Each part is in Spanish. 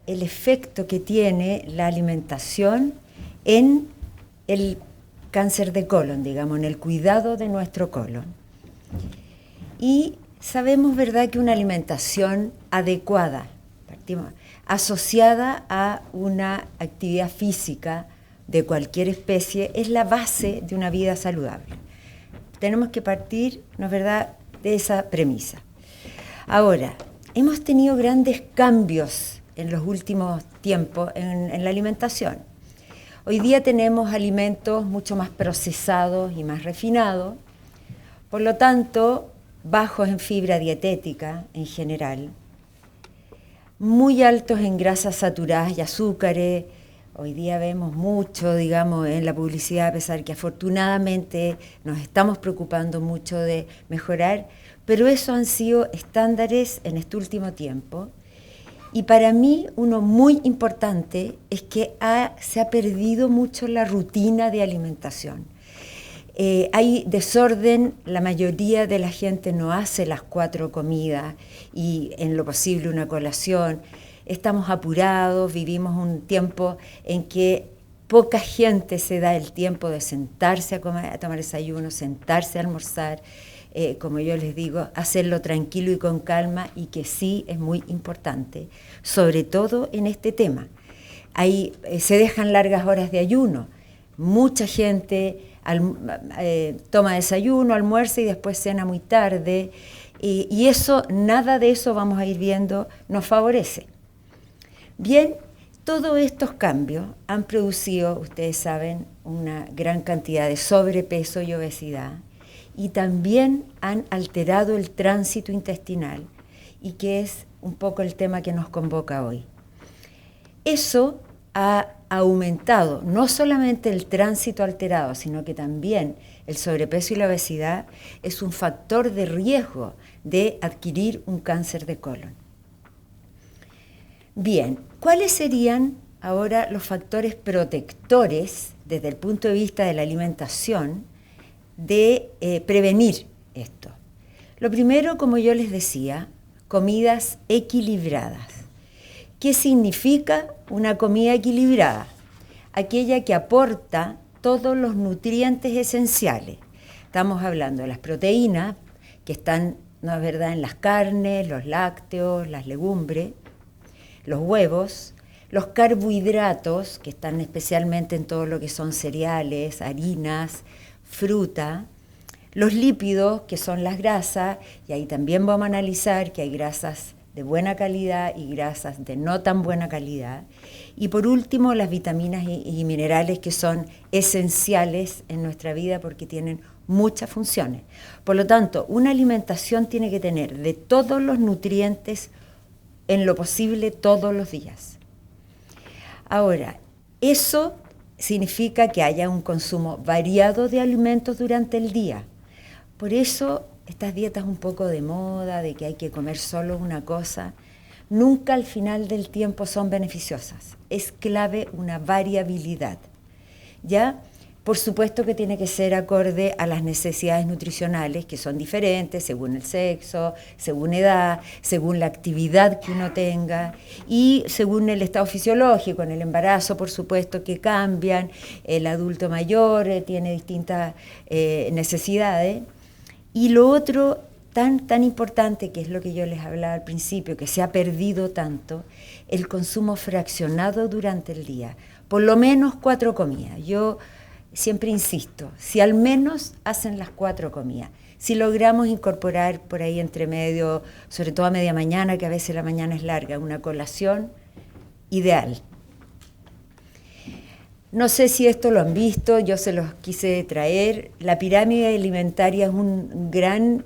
el efecto que tiene la alimentación en el cáncer de colon, digamos, en el cuidado de nuestro colon. Y sabemos, ¿verdad?, que una alimentación adecuada, asociada a una actividad física de cualquier especie, es la base de una vida saludable. Tenemos que partir, ¿no es verdad?, de esa premisa. Ahora, hemos tenido grandes cambios en los últimos tiempos en la alimentación. Hoy día tenemos alimentos mucho más procesados y más refinados, por lo tanto, bajos en fibra dietética en general, muy altos en grasas saturadas y azúcares. Hoy día vemos mucho, digamos, en la publicidad, a pesar que afortunadamente nos estamos preocupando mucho de mejorar, pero esos han sido estándares en este último tiempo. Y para mí uno muy importante es que se ha perdido mucho la rutina de alimentación. Hay desorden, la mayoría de la gente no hace las 4 comidas y en lo posible una colación. Estamos apurados, vivimos un tiempo en que poca gente se da el tiempo de sentarse a tomar desayuno, sentarse a almorzar. Como yo les digo, hacerlo tranquilo y con calma, y que sí es muy importante, sobre todo en este tema. Se dejan largas horas de ayuno. Mucha gente toma desayuno, almuerza y después cena muy tarde, y eso, nada de eso, vamos a ir viendo, nos favorece. Bien, todos estos cambios han producido, ustedes saben, una gran cantidad de sobrepeso y obesidad, y también han alterado el tránsito intestinal, y que es un poco el tema que nos convoca hoy. Eso ha aumentado no solamente el tránsito alterado, sino que también el sobrepeso y la obesidad es un factor de riesgo de adquirir un cáncer de colon. Bien, ¿cuáles serían ahora los factores protectores desde el punto de vista de la alimentación de prevenir esto? Lo primero, como yo les decía, comidas equilibradas. ¿Qué significa una comida equilibrada? Aquella que aporta todos los nutrientes esenciales. Estamos hablando de las proteínas, que están, ¿no es verdad?, en las carnes, los lácteos, las legumbres, los huevos, los carbohidratos, que están especialmente en todo lo que son cereales, harinas, fruta, los lípidos, que son las grasas, y ahí también vamos a analizar que hay grasas de buena calidad y grasas de no tan buena calidad. Y por último, las vitaminas y minerales, que son esenciales en nuestra vida porque tienen muchas funciones. Por lo tanto, una alimentación tiene que tener de todos los nutrientes en lo posible todos los días. Ahora, eso significa que haya un consumo variado de alimentos durante el día. Por eso estas dietas un poco de moda, de que hay que comer solo una cosa, nunca al final del tiempo son beneficiosas. Es clave una variabilidad, ¿ya? Por supuesto que tiene que ser acorde a las necesidades nutricionales, que son diferentes según el sexo, según edad, según la actividad que uno tenga y según el estado fisiológico. En el embarazo, por supuesto, que cambian. El adulto mayor tiene distintas necesidades. Y lo otro tan importante, que es lo que yo les hablaba al principio, que se ha perdido tanto, el consumo fraccionado durante el día. Por lo menos 4 comidas. Yo siempre insisto, si al menos hacen las 4 comidas, si logramos incorporar por ahí entre medio, sobre todo a media mañana, que a veces la mañana es larga, una colación, ideal. No sé si esto lo han visto, yo se los quise traer. La pirámide alimentaria es un gran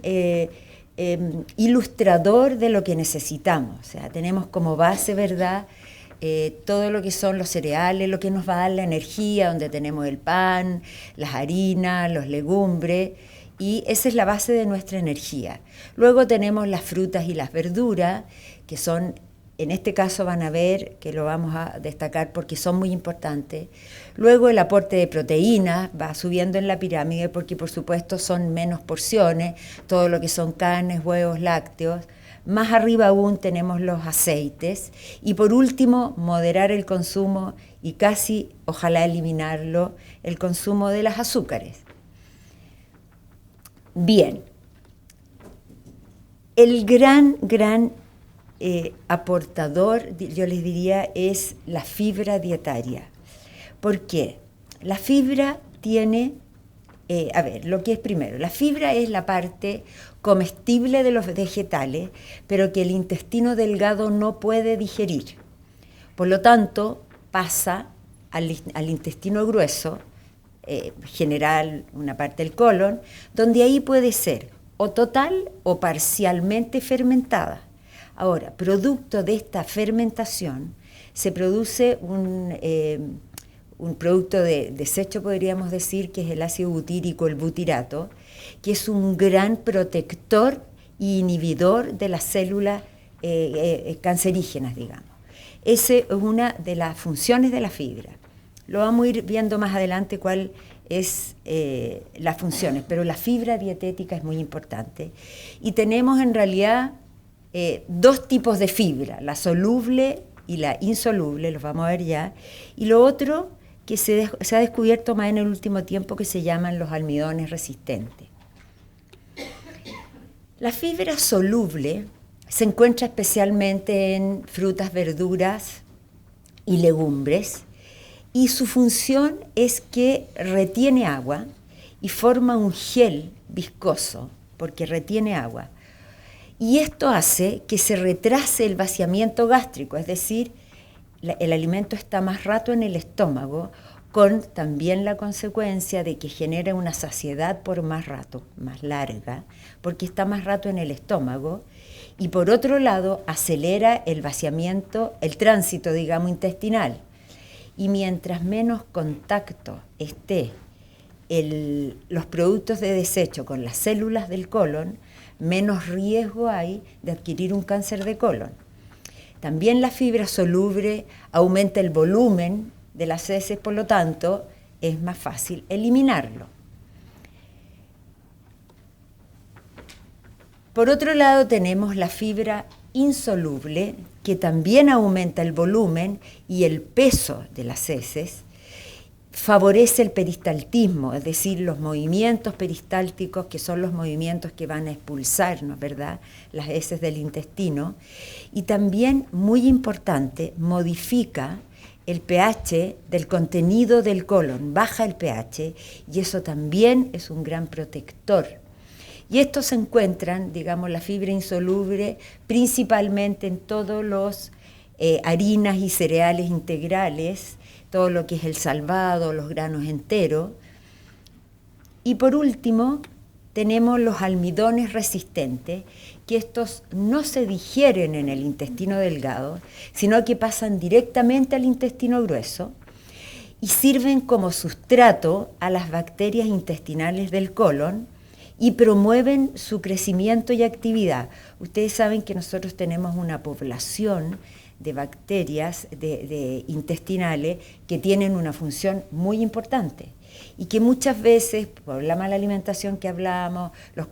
ilustrador de lo que necesitamos. O sea, tenemos como base, ¿verdad?, todo lo que son los cereales, lo que nos va a dar la energía, donde tenemos el pan, las harinas, los legumbres, y esa es la base de nuestra energía. Luego tenemos las frutas y las verduras, que son, en este caso van a ver que lo vamos a destacar porque son muy importantes. Luego el aporte de proteínas va subiendo en la pirámide porque por supuesto son menos porciones, todo lo que son carnes, huevos, lácteos, Más arriba aún tenemos los aceites. Y por último, moderar el consumo y casi, ojalá eliminarlo, el consumo de los azúcares. Bien. El gran aportador, yo les diría, es la fibra dietaria. ¿Por qué? La fibra tiene, lo que es primero, la fibra es la parte comestible de los vegetales, pero que el intestino delgado no puede digerir. Por lo tanto, pasa al intestino grueso, general, una parte del colon, donde ahí puede ser o total o parcialmente fermentada. Ahora, producto de esta fermentación, se produce un producto de desecho, podríamos decir, que es el ácido butírico, el butirato, que es un gran protector e inhibidor de las células cancerígenas, digamos. Esa es una de las funciones de la fibra. Lo vamos a ir viendo más adelante cuál es las funciones, pero la fibra dietética es muy importante. Y tenemos en realidad dos tipos de fibra, la soluble y la insoluble, los vamos a ver ya, y lo otro que se ha descubierto más en el último tiempo, que se llaman los almidones resistentes. La fibra soluble se encuentra especialmente en frutas, verduras y legumbres, y su función es que retiene agua y forma un gel viscoso, porque retiene agua. Y esto hace que se retrase el vaciamiento gástrico, es decir, el alimento está más rato en el estómago, con también la consecuencia de que genera una saciedad por más rato, más larga, porque está más rato en el estómago, y por otro lado acelera el vaciamiento, el tránsito, digamos, intestinal. Y mientras menos contacto esté los productos de desecho con las células del colon, menos riesgo hay de adquirir un cáncer de colon. También la fibra soluble aumenta el volumen de las heces, por lo tanto, es más fácil eliminarlo. Por otro lado, tenemos la fibra insoluble, que también aumenta el volumen y el peso de las heces, favorece el peristaltismo, es decir, los movimientos peristálticos, que son los movimientos que van a expulsarnos, ¿verdad?, las heces del intestino, y también, muy importante, modifica el pH del contenido del colon, baja el pH, y eso también es un gran protector. Y estos se encuentran, digamos, la fibra insoluble, principalmente en todos los harinas y cereales integrales, todo lo que es el salvado, los granos enteros. Y por último, tenemos los almidones resistentes, que estos no se digieren en el intestino delgado, sino que pasan directamente al intestino grueso y sirven como sustrato a las bacterias intestinales del colon y promueven su crecimiento y actividad. Ustedes saben que nosotros tenemos una población de bacterias intestinales que tienen una función muy importante y que muchas veces, por la mala alimentación que hablamos, el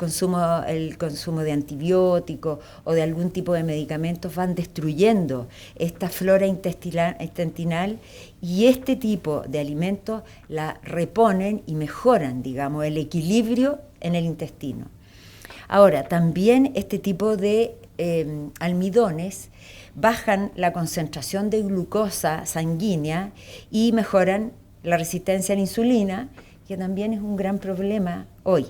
consumo de antibióticos o de algún tipo de medicamentos van destruyendo esta flora intestinal, y este tipo de alimentos la reponen y mejoran, digamos, el equilibrio en el intestino. Ahora, también este tipo de almidones bajan la concentración de glucosa sanguínea y mejoran la resistencia a la insulina, que también es un gran problema hoy.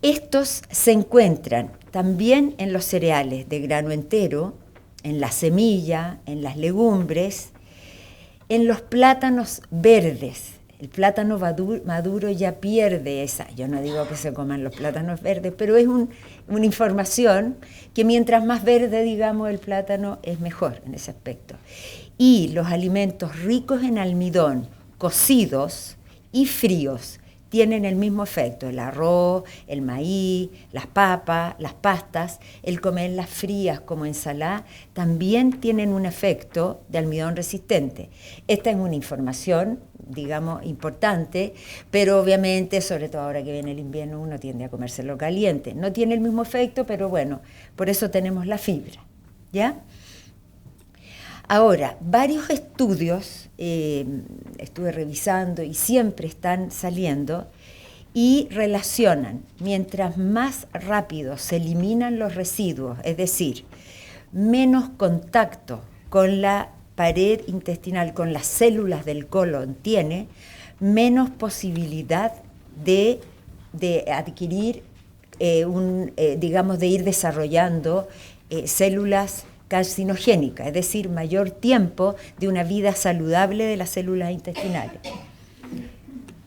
Estos se encuentran también en los cereales de grano entero, en la semilla, en las legumbres, en los plátanos verdes. El plátano maduro ya pierde esa. Yo no digo que se coman los plátanos verdes, pero es una información que mientras más verde, digamos, el plátano es mejor en ese aspecto. Y los alimentos ricos en almidón, cocidos y fríos, tienen el mismo efecto. El arroz, el maíz, las papas, las pastas, el comerlas frías como ensalada, también tienen un efecto de almidón resistente. Esta es una información digamos, importante, pero obviamente, sobre todo ahora que viene el invierno, uno tiende a comérselo caliente. No tiene el mismo efecto, pero bueno, por eso tenemos la fibra, ¿ya? Ahora, varios estudios estuve revisando y siempre están saliendo y relacionan, mientras más rápido se eliminan los residuos, es decir, menos contacto con la pared intestinal, con las células del colon tiene, menos posibilidad de adquirir, digamos, de ir desarrollando células carcinogénicas, es decir, mayor tiempo de una vida saludable de las células intestinales.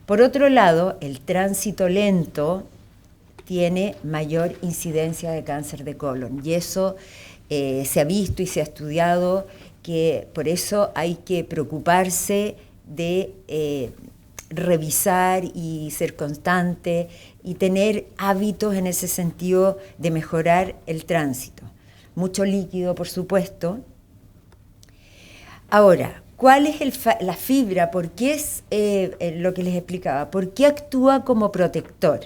Por otro lado, el tránsito lento tiene mayor incidencia de cáncer de colon y eso se ha visto y se ha estudiado, que por eso hay que preocuparse de revisar y ser constante y tener hábitos en ese sentido de mejorar el tránsito. Mucho líquido, por supuesto. Ahora, ¿cuál es la fibra? ¿Por qué es lo que les explicaba? ¿Por qué actúa como protector?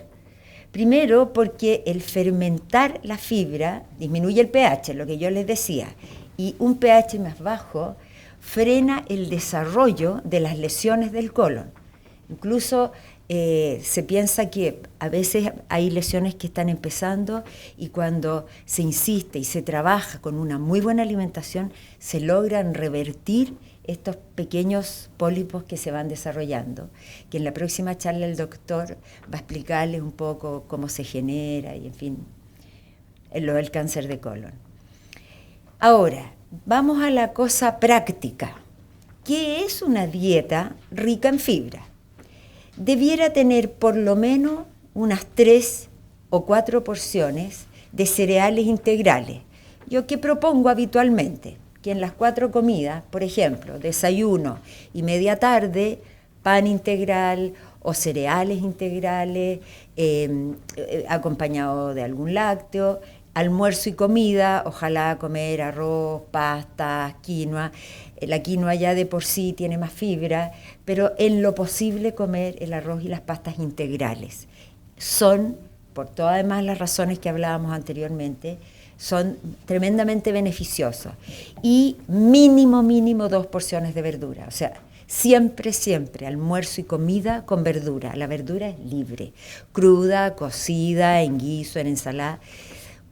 Primero, porque el fermentar la fibra disminuye el pH, lo que yo les decía, y un pH más bajo frena el desarrollo de las lesiones del colon. Incluso se piensa que a veces hay lesiones que están empezando y cuando se insiste y se trabaja con una muy buena alimentación, se logran revertir estos pequeños pólipos que se van desarrollando, que en la próxima charla el doctor va a explicarles un poco cómo se genera y en fin, lo del cáncer de colon. Ahora, vamos a la cosa práctica. ¿Qué es una dieta rica en fibra? Debiera tener por lo menos unas 3 o 4 porciones de cereales integrales. ¿Yo qué propongo habitualmente? Que en las 4 comidas, por ejemplo, desayuno y media tarde, pan integral o cereales integrales, acompañado de algún lácteo, almuerzo y comida, ojalá comer arroz, pasta, quinoa. La quinoa ya de por sí tiene más fibra, pero en lo posible comer el arroz y las pastas integrales. Son, por todas además las razones que hablábamos anteriormente, son tremendamente beneficiosos. Y mínimo 2 porciones de verdura. O sea, siempre, almuerzo y comida con verdura. La verdura es libre, cruda, cocida, en guiso, en ensalada.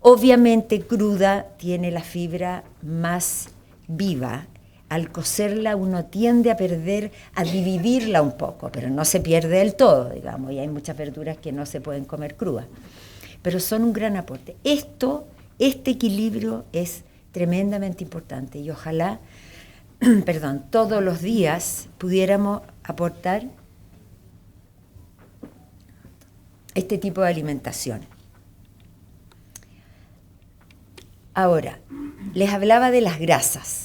Obviamente cruda tiene la fibra más viva. Al cocerla uno tiende a dividirla un poco, pero no se pierde del todo, digamos, y hay muchas verduras que no se pueden comer crudas, pero son un gran aporte. Este equilibrio es tremendamente importante y ojalá, todos los días pudiéramos aportar este tipo de alimentación. Ahora, les hablaba de las grasas.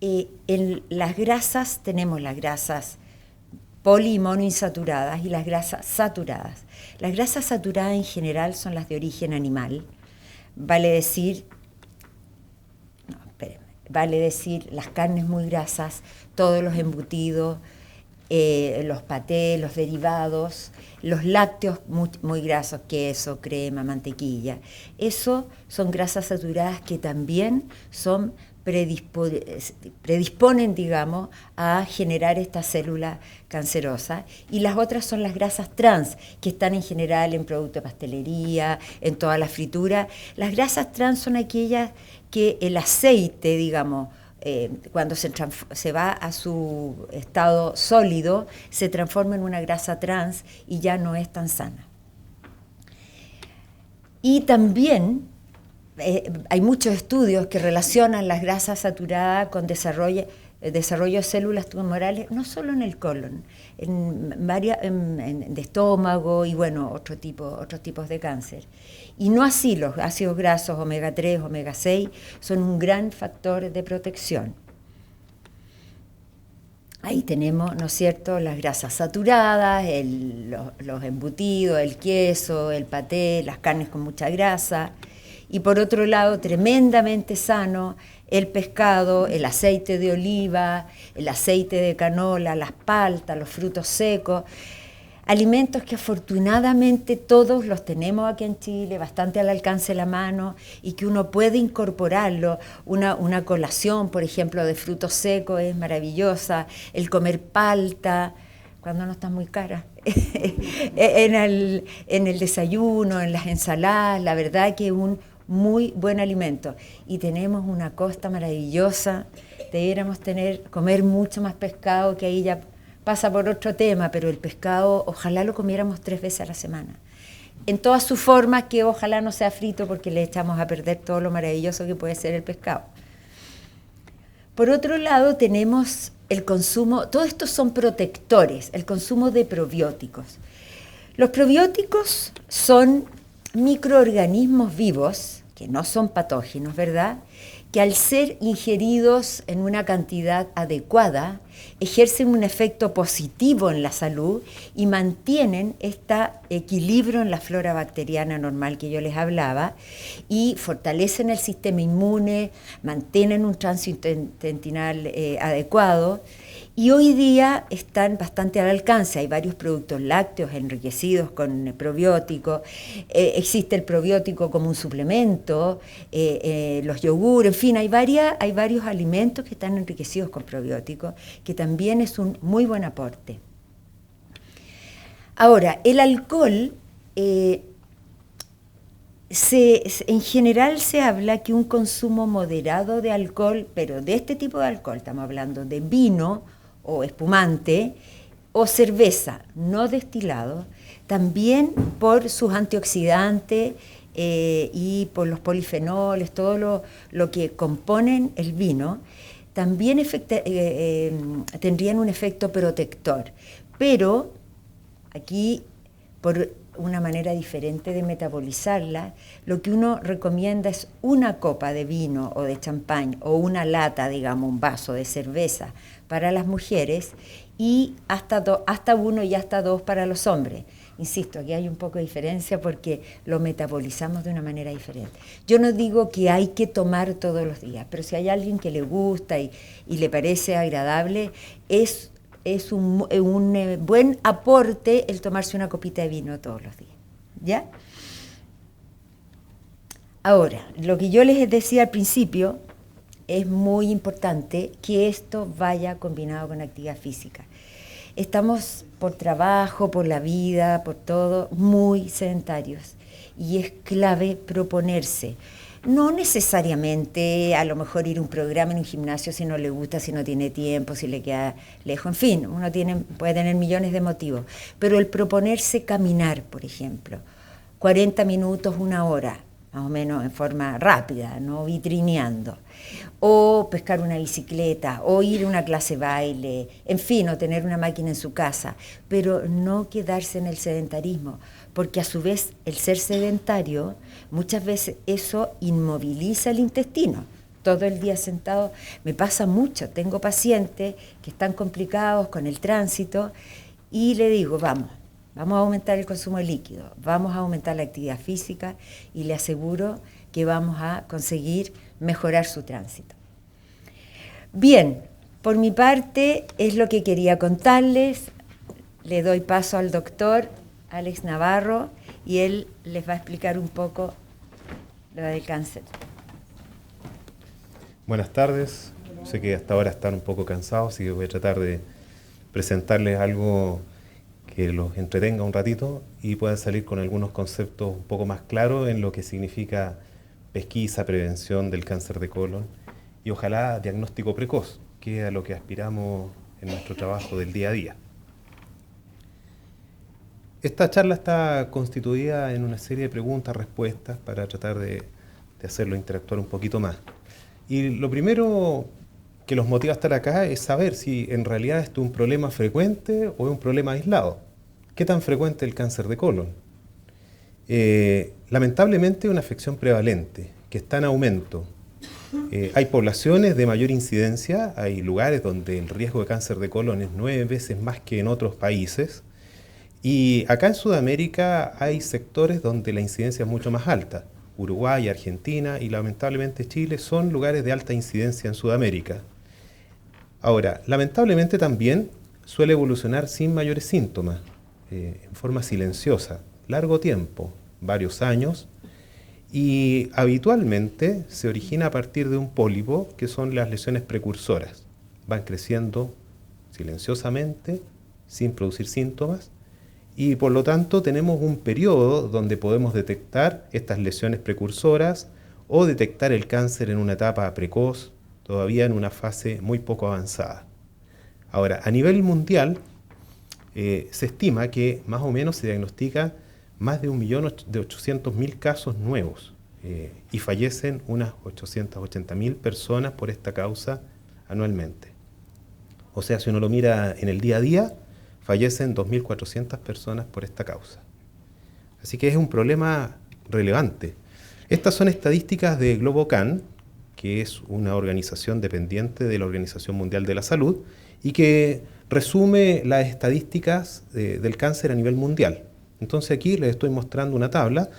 En las grasas tenemos las grasas poli y monoinsaturadas y las grasas saturadas. Las grasas saturadas en general son las de origen animal, vale decir las carnes muy grasas, todos los embutidos, los patés, los derivados, los lácteos muy grasos, queso, crema, mantequilla. Eso son grasas saturadas que también son predisponen, digamos, a generar esta célula cancerosa, y las otras son las grasas trans, que están en general en productos de pastelería, en toda la fritura. Las grasas trans son aquellas que el aceite, digamos, cuando se va a su estado sólido, se transforma en una grasa trans y ya no es tan sana. Y también hay muchos estudios que relacionan las grasas saturadas con desarrollo de células tumorales, no solo en el colon, de estómago y bueno, otros tipos de cáncer. Y no así los ácidos grasos omega 3, omega 6 son un gran factor de protección. Ahí tenemos, ¿no es cierto?, las grasas saturadas, los embutidos, el queso, el paté, las carnes con mucha grasa. Y por otro lado, tremendamente sano el pescado, el aceite de oliva, el aceite de canola, las paltas, los frutos secos. Alimentos que afortunadamente todos los tenemos aquí en Chile, bastante al alcance de la mano, y que uno puede incorporarlo. Una colación, por ejemplo, de frutos secos es maravillosa. El comer palta, cuando no está muy cara, en el desayuno, en las ensaladas, la verdad que es un muy buen alimento. Y tenemos una costa maravillosa, debiéramos comer mucho más pescado, que ahí ya pasa por otro tema, pero el pescado ojalá lo comiéramos 3 veces a la semana. En todas sus formas, que ojalá no sea frito porque le echamos a perder todo lo maravilloso que puede ser el pescado. Por otro lado, tenemos el consumo, todos estos son protectores, el consumo de probióticos. Los probióticos son microorganismos vivos, que no son patógenos, ¿verdad?, que al ser ingeridos en una cantidad adecuada, ejercen un efecto positivo en la salud y mantienen este equilibrio en la flora bacteriana normal que yo les hablaba, y fortalecen el sistema inmune, mantienen un tránsito intestinal adecuado, y hoy día están bastante al alcance. Hay varios productos lácteos enriquecidos con probióticos, existe el probiótico como un suplemento, los yogur, en fin, hay varios alimentos que están enriquecidos con probióticos, que también es un muy buen aporte. Ahora, el alcohol, en general se habla que un consumo moderado de alcohol, pero de este tipo de alcohol, estamos hablando de vino o espumante o cerveza no destilado, también por sus antioxidantes y por los polifenoles, todo lo que componen el vino, también tendrían un efecto protector. Pero aquí, por una manera diferente de metabolizarla, lo que uno recomienda es una copa de vino o de champán o una lata, digamos, un vaso de cerveza para las mujeres, y hasta 1 y hasta 2 para los hombres. Insisto, aquí hay un poco de diferencia porque lo metabolizamos de una manera diferente. Yo no digo que hay que tomar todos los días, pero si hay alguien que le gusta y le parece agradable, es un buen aporte el tomarse una copita de vino todos los días, ¿ya? Ahora, lo que yo les decía al principio, es muy importante que esto vaya combinado con actividad física. Estamos por trabajo, por la vida, por todo, muy sedentarios, y es clave proponerse. No necesariamente a lo mejor ir a un programa en un gimnasio si no le gusta, si no tiene tiempo, si le queda lejos, en fin, uno puede tener millones de motivos, pero el proponerse caminar, por ejemplo, 40 minutos, 1 hora, más o menos en forma rápida, no vitrineando, o pescar una bicicleta, o ir a una clase de baile, en fin, o tener una máquina en su casa, pero no quedarse en el sedentarismo, porque a su vez el ser sedentario, muchas veces eso inmoviliza el intestino. Todo el día sentado, me pasa mucho, tengo pacientes que están complicados con el tránsito y le digo, vamos a aumentar el consumo de líquido, vamos a aumentar la actividad física y le aseguro que vamos a conseguir mejorar su tránsito. Bien, por mi parte es lo que quería contarles. Le doy paso al doctor Alex Navarro y él les va a explicar un poco lo del cáncer. Buenas tardes. Sé que hasta ahora están un poco cansados, así que voy a tratar de presentarles algo que los entretenga un ratito y puedan salir con algunos conceptos un poco más claros en lo que significa pesquisa, prevención del cáncer de colon y ojalá diagnóstico precoz, que es a lo que aspiramos en nuestro trabajo del día a día. Esta charla está constituida en una serie de preguntas, respuestas, para tratar de hacerlo interactuar un poquito más. Y lo primero que los motiva a estar acá es saber si en realidad esto es un problema frecuente o es un problema aislado. ¿Qué tan frecuente es el cáncer de colon? Lamentablemente es una afección prevalente, que está en aumento. Hay poblaciones de mayor incidencia, hay lugares donde el riesgo de cáncer de colon es 9 veces más que en otros países. Y acá en Sudamérica hay sectores donde la incidencia es mucho más alta. Uruguay, Argentina y lamentablemente Chile son lugares de alta incidencia en Sudamérica. Ahora, lamentablemente también suele evolucionar sin mayores síntomas, en forma silenciosa, largo tiempo, varios años, y habitualmente se origina a partir de un pólipo, que son las lesiones precursoras. Van creciendo silenciosamente, sin producir síntomas, y por lo tanto tenemos un periodo donde podemos detectar estas lesiones precursoras o detectar el cáncer en una etapa precoz, todavía en una fase muy poco avanzada. Ahora, a nivel mundial, se estima que más o menos se diagnostica más de 1.800.000 casos nuevos y fallecen unas 880.000 personas por esta causa anualmente. O sea, si uno lo mira en el día a día, fallecen 2.400 personas por esta causa. Así que es un problema relevante. Estas son estadísticas de GloboCan, que es una organización dependiente de la Organización Mundial de la Salud y que resume las estadísticas del cáncer a nivel mundial. Entonces aquí les estoy mostrando una tabla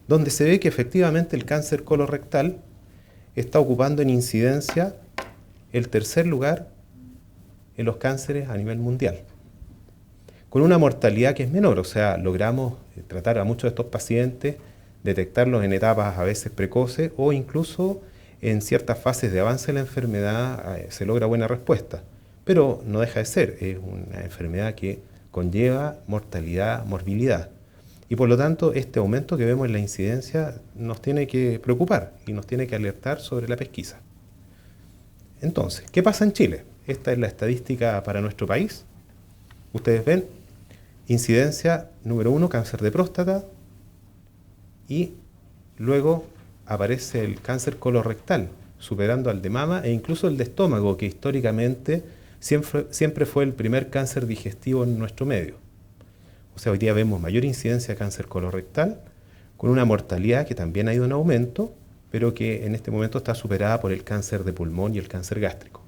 donde se ve que efectivamente el cáncer colorectal está ocupando en incidencia el tercer lugar en los cánceres a nivel mundial, con una mortalidad que es menor. O sea, logramos tratar a muchos de estos pacientes, detectarlos en etapas a veces precoces o incluso en ciertas fases de avance de la enfermedad se logra buena respuesta. Pero no deja de ser, es una enfermedad que conlleva mortalidad, morbilidad. Y por lo tanto, este aumento que vemos en la incidencia nos tiene que preocupar y nos tiene que alertar sobre la pesquisa. Entonces, ¿qué pasa en Chile? Esta es la estadística para nuestro país. Ustedes ven, incidencia número 1, cáncer de próstata, y luego aparece el cáncer colorectal, superando al de mama e incluso el de estómago, que históricamente siempre fue el primer cáncer digestivo en nuestro medio. O sea, hoy día vemos mayor incidencia de cáncer colorectal, con una mortalidad que también ha ido en aumento, pero que en este momento está superada por el cáncer de pulmón y el cáncer gástrico.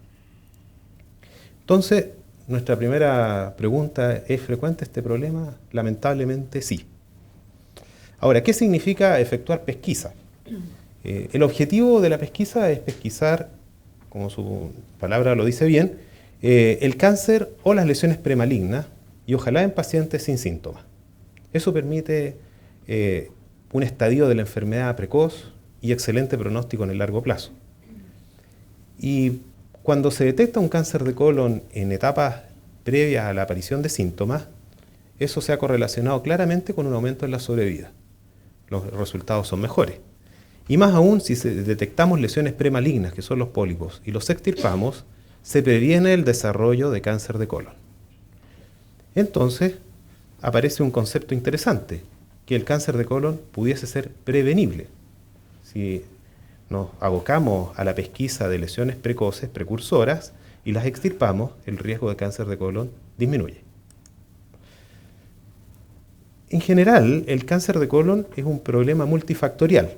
Entonces, nuestra primera pregunta, ¿es frecuente este problema? Lamentablemente sí. Ahora, ¿qué significa efectuar pesquisa? El objetivo de la pesquisa es pesquisar, como su palabra lo dice bien, el cáncer o las lesiones premalignas, y ojalá en pacientes sin síntomas. Eso permite un estadio de la enfermedad precoz y excelente pronóstico en el largo plazo. Y cuando se detecta un cáncer de colon en etapas previas a la aparición de síntomas, eso se ha correlacionado claramente con un aumento en la sobrevida. Los resultados son mejores. Y más aún, si detectamos lesiones premalignas, que son los pólipos, y los extirpamos, se previene el desarrollo de cáncer de colon. Entonces, aparece un concepto interesante, que el cáncer de colon pudiese ser prevenible. Si nos abocamos a la pesquisa de lesiones precoces, precursoras, y las extirpamos, el riesgo de cáncer de colon disminuye. En general, el cáncer de colon es un problema multifactorial.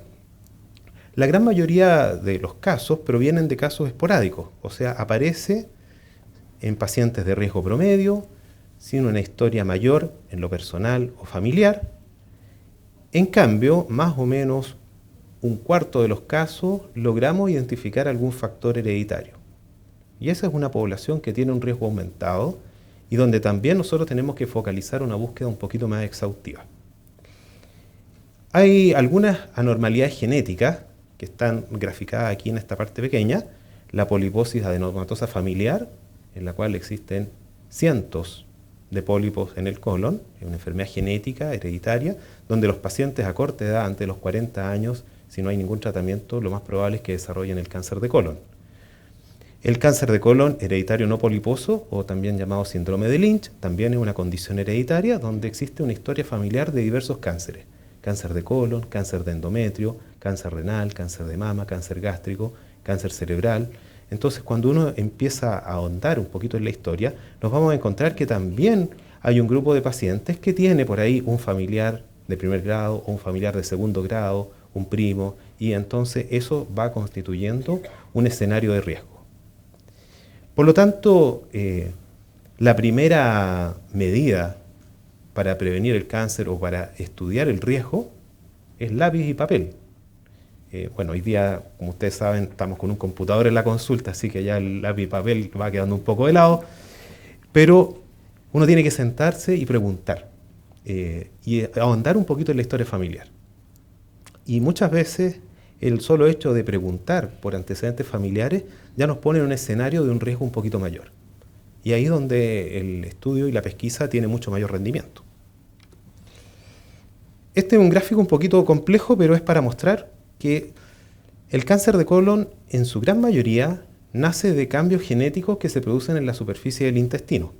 La gran mayoría de los casos provienen de casos esporádicos, o sea, aparece en pacientes de riesgo promedio, sin una historia mayor en lo personal o familiar. En cambio, más o menos un cuarto de los casos logramos identificar algún factor hereditario. Y esa es una población que tiene un riesgo aumentado y donde también nosotros tenemos que focalizar una búsqueda un poquito más exhaustiva. Hay algunas anormalidades genéticas que están graficadas aquí en esta parte pequeña, la poliposis adenomatosa familiar, en la cual existen cientos de pólipos en el colon, es una enfermedad genética, hereditaria, donde los pacientes a corta edad, antes de los 40 años, si no hay ningún tratamiento, lo más probable es que desarrollen el cáncer de colon. El cáncer de colon hereditario no poliposo, o también llamado síndrome de Lynch, también es una condición hereditaria donde existe una historia familiar de diversos cánceres. Cáncer de colon, cáncer de endometrio, cáncer renal, cáncer de mama, cáncer gástrico, cáncer cerebral. Entonces, cuando uno empieza a ahondar un poquito en la historia, nos vamos a encontrar que también hay un grupo de pacientes que tiene por ahí un familiar de primer grado o un familiar de segundo grado, un primo, y entonces eso va constituyendo un escenario de riesgo. Por lo tanto, la primera medida para prevenir el cáncer o para estudiar el riesgo es lápiz y papel. Bueno, hoy día, como ustedes saben, estamos con un computador en la consulta, así que ya el lápiz y papel va quedando un poco de lado, pero uno tiene que sentarse y preguntar y ahondar un poquito en la historia familiar. Y muchas veces el solo hecho de preguntar por antecedentes familiares ya nos pone en un escenario de un riesgo un poquito mayor. Y ahí es donde el estudio y la pesquisa tiene mucho mayor rendimiento. Este es un gráfico un poquito complejo, pero es para mostrar que el cáncer de colon en su gran mayoría nace de cambios genéticos que se producen en la superficie del intestino.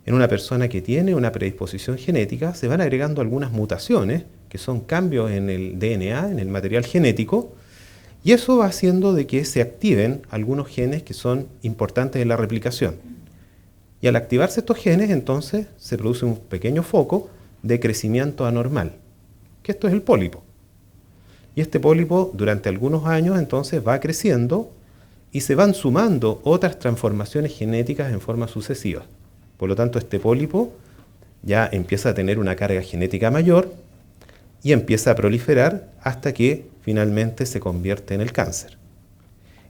En una persona que tiene una predisposición genética se van agregando algunas mutaciones, que son cambios en el DNA, en el material genético, y eso va haciendo de que se activen algunos genes que son importantes en la replicación. Y al activarse estos genes, entonces, se produce un pequeño foco de crecimiento anormal, que esto es el pólipo. Y este pólipo, durante algunos años, entonces, va creciendo y se van sumando otras transformaciones genéticas en forma sucesiva. Por lo tanto, este pólipo ya empieza a tener una carga genética mayor y empieza a proliferar hasta que finalmente se convierte en el cáncer.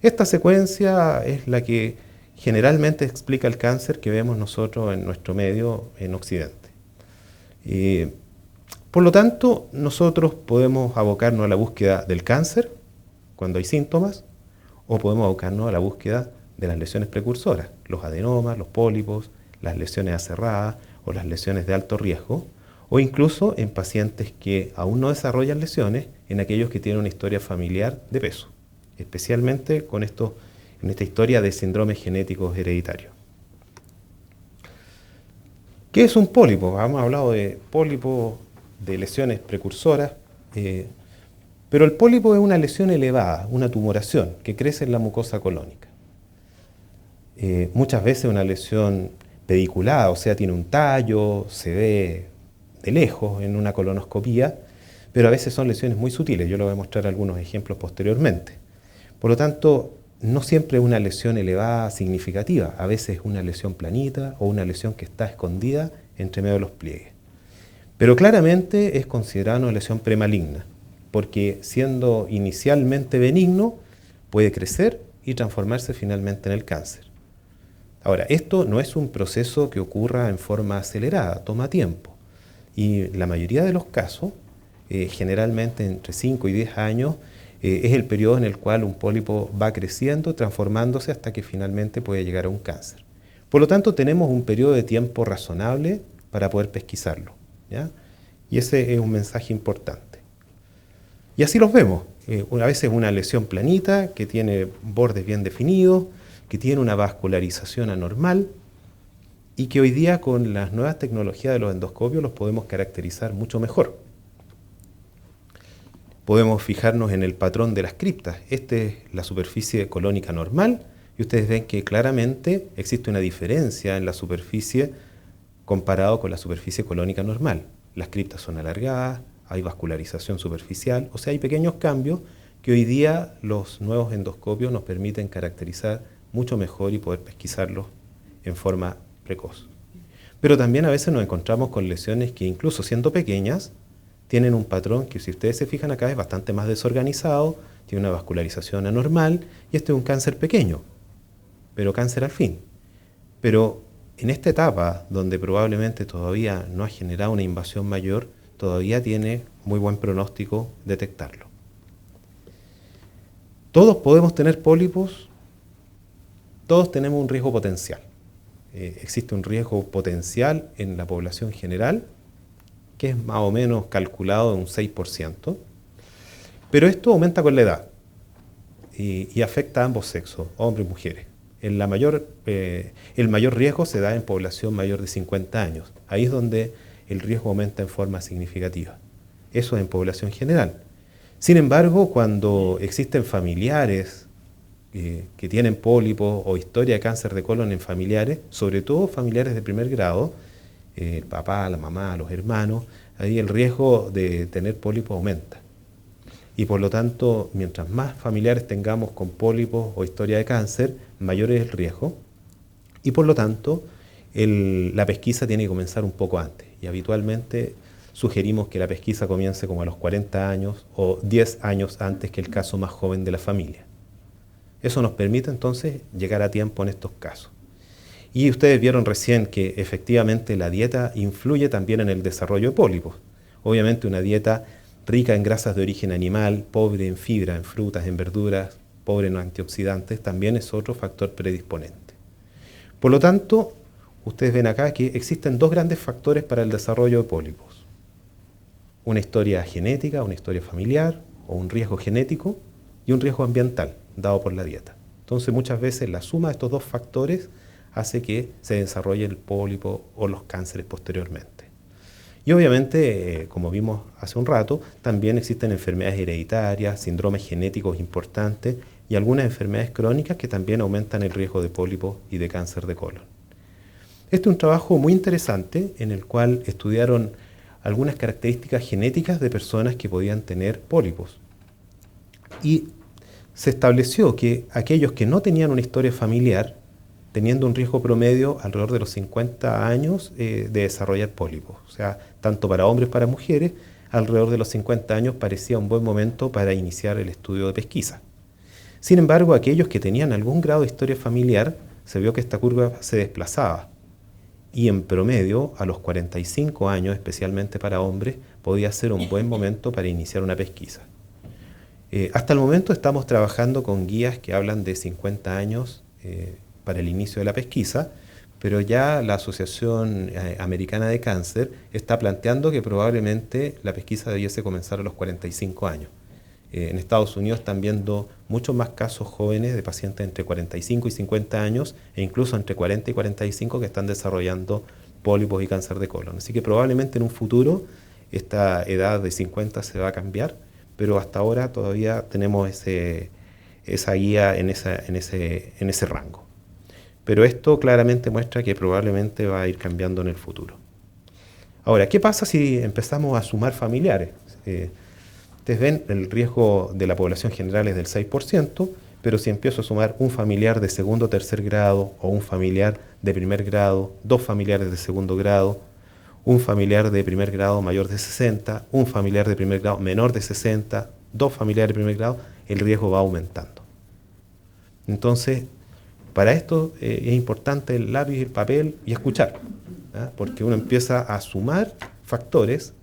Esta secuencia es la que generalmente explica el cáncer que vemos nosotros en nuestro medio en Occidente. Por lo tanto, nosotros podemos abocarnos a la búsqueda del cáncer cuando hay síntomas, o podemos abocarnos a la búsqueda de las lesiones precursoras, los adenomas, los pólipos, las lesiones aserradas o las lesiones de alto riesgo, o incluso en pacientes que aún no desarrollan lesiones, en aquellos que tienen una historia familiar de peso, especialmente en esta historia de síndromes genéticos hereditarios. ¿Qué es un pólipo? Hemos hablado de pólipos, de lesiones precursoras, pero el pólipo es una lesión elevada, una tumoración que crece en la mucosa colónica. Muchas veces una lesión pediculada, o sea, tiene un tallo, se ve de lejos en una colonoscopía, pero a veces son lesiones muy sutiles. Yo les voy a mostrar algunos ejemplos posteriormente. Por lo tanto, no siempre es una lesión elevada significativa, a veces es una lesión planita o una lesión que está escondida entre medio de los pliegues. Pero claramente es considerada una lesión premaligna, porque siendo inicialmente benigno, puede crecer y transformarse finalmente en el cáncer. Ahora, esto no es un proceso que ocurra en forma acelerada, toma tiempo. Y la mayoría de los casos, generalmente entre 5 y 10 años, es el periodo en el cual un pólipo va creciendo, transformándose hasta que finalmente puede llegar a un cáncer. Por lo tanto, tenemos un periodo de tiempo razonable para poder pesquisarlo, ¿ya? Y ese es un mensaje importante. Y así los vemos. A veces una lesión planita que tiene bordes bien definidos, que tiene una vascularización anormal y que hoy día con las nuevas tecnologías de los endoscopios los podemos caracterizar mucho mejor. Podemos fijarnos en el patrón de las criptas. Esta es la superficie colónica normal y ustedes ven que claramente existe una diferencia en la superficie comparado con la superficie colónica normal. Las criptas son alargadas, hay vascularización superficial, o sea, hay pequeños cambios que hoy día los nuevos endoscopios nos permiten caracterizar mucho mejor y poder pesquisarlos en forma precoz. Pero también a veces nos encontramos con lesiones que incluso siendo pequeñas, tienen un patrón que si ustedes se fijan acá es bastante más desorganizado, tiene una vascularización anormal y este es un cáncer pequeño, pero cáncer al fin. Pero en esta etapa, donde probablemente todavía no ha generado una invasión mayor, todavía tiene muy buen pronóstico detectarlo. Todos podemos tener pólipos, todos tenemos un riesgo potencial. Existe un riesgo potencial en la población general, que es más o menos calculado en un 6%, pero esto aumenta con la edad y afecta a ambos sexos, hombres y mujeres. El mayor riesgo se da en población mayor de 50 años. Ahí es donde el riesgo aumenta en forma significativa. Eso es en población general. Sin embargo, cuando existen familiares que tienen pólipos o historia de cáncer de colon en familiares, sobre todo familiares de primer grado, el papá, la mamá, los hermanos, ahí el riesgo de tener pólipos aumenta. Y por lo tanto, mientras más familiares tengamos con pólipos o historia de cáncer, mayor es el riesgo. Y por lo tanto, la pesquisa tiene que comenzar un poco antes. Y habitualmente sugerimos que la pesquisa comience como a los 40 años o 10 años antes que el caso más joven de la familia. Eso nos permite entonces llegar a tiempo en estos casos. Y ustedes vieron recién que efectivamente la dieta influye también en el desarrollo de pólipos. Obviamente una dieta rica en grasas de origen animal, pobre en fibra, en frutas, en verduras, pobre en antioxidantes, también es otro factor predisponente. Por lo tanto, ustedes ven acá que existen dos grandes factores para el desarrollo de pólipos. Una historia genética, una historia familiar, o un riesgo genético, y un riesgo ambiental, dado por la dieta. Entonces, muchas veces la suma de estos dos factores hace que se desarrolle el pólipo o los cánceres posteriormente. Y obviamente, como vimos hace un rato, también existen enfermedades hereditarias, síndromes genéticos importantes y algunas enfermedades crónicas que también aumentan el riesgo de pólipo y de cáncer de colon. Este es un trabajo muy interesante en el cual estudiaron algunas características genéticas de personas que podían tener pólipos. Y se estableció que aquellos que no tenían una historia familiar, teniendo un riesgo promedio alrededor de los 50 años de desarrollar pólipos. O sea, tanto para hombres como para mujeres, alrededor de los 50 años parecía un buen momento para iniciar el estudio de pesquisa. Sin embargo, aquellos que tenían algún grado de historia familiar, se vio que esta curva se desplazaba. Y en promedio, a los 45 años, especialmente para hombres, podía ser un buen momento para iniciar una pesquisa. Hasta el momento estamos trabajando con guías que hablan de 50 años para el inicio de la pesquisa, pero ya la Asociación Americana de Cáncer está planteando que probablemente la pesquisa debiese comenzar a los 45 años. En Estados Unidos están viendo muchos más casos jóvenes de pacientes entre 45 y 50 años e incluso entre 40 y 45 que están desarrollando pólipos y cáncer de colon. Así que probablemente en un futuro esta edad de 50 se va a cambiar, pero hasta ahora todavía tenemos esa guía en ese rango. Pero esto claramente muestra que probablemente va a ir cambiando en el futuro. Ahora, ¿qué pasa si empezamos a sumar familiares? Ustedes ven, el riesgo de la población general es del 6%, pero si empiezo a sumar un familiar de segundo o tercer grado, o un familiar de primer grado, dos familiares de segundo grado, un familiar de primer grado mayor de 60, un familiar de primer grado menor de 60, dos familiares de primer grado, el riesgo va aumentando. Entonces, para esto es importante el lápiz y el papel y escuchar, ¿ah? Porque uno empieza a sumar factores